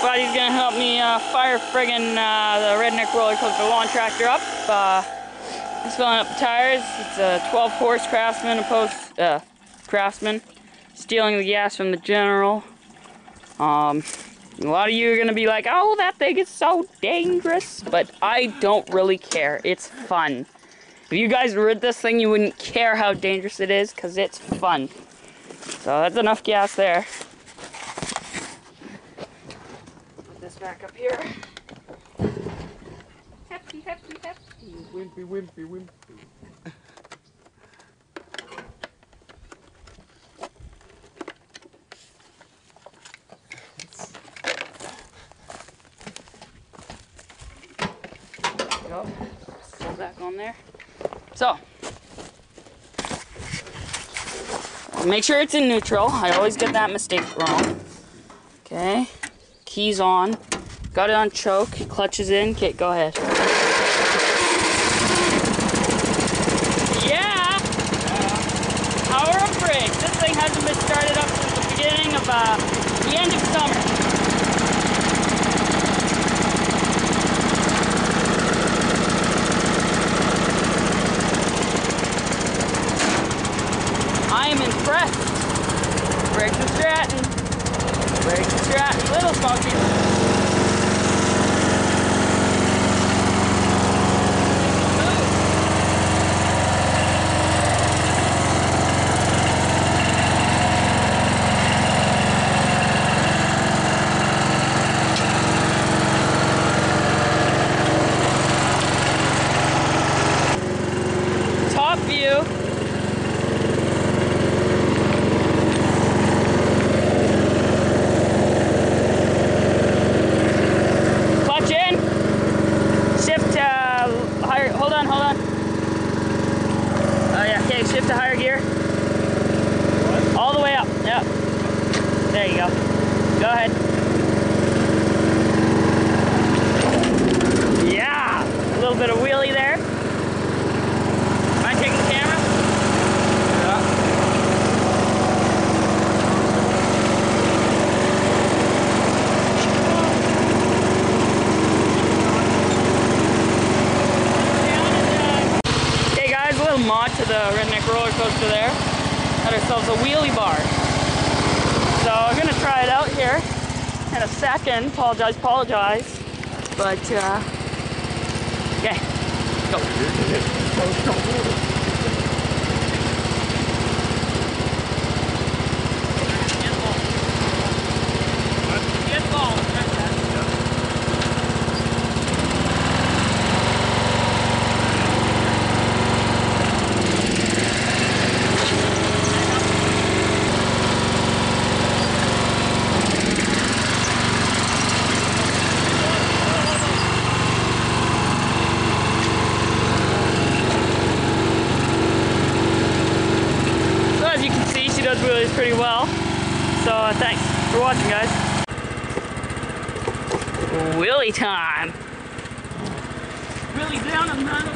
Buddy's gonna help me fire friggin' the Redneck roller coaster lawn tractor up. He's filling up the tires. It's a 12-horse Craftsman, stealing the gas from the General. A lot of you are gonna be like, "Oh, that thing is so dangerous," but I don't really care. It's fun. If you guys rid this thing, you wouldn't care how dangerous it is, because it's fun. So that's enough gas there. Put this back up here. Hefty, hefty, hefty. Wimpy, wimpy, wimpy. Go. Pull back on there. So, make sure it's in neutral. I always get that mistake wrong. Okay, keys on. Got it on choke. Clutch is in. Okay, go ahead. Yeah. Power of brakes. This thing hasn't been started up since the beginning of the end of summer. I am impressed. Brakes and Stratton. Brakes and Stratton. Little smoky. Top view. Shift to higher gear. What? All the way up. Yep. There you go. Go ahead. Yeah. A little bit of wheelie there. Am I taking the camera? Yeah. Okay guys, a little mod to the Redneck roller coaster there. Got ourselves a wheelie bar. So I'm gonna try it out here in a second. Apologize. But okay, go. Does wheelies pretty well. So thanks for watching, guys. Wheelie time. Wheelie down and none.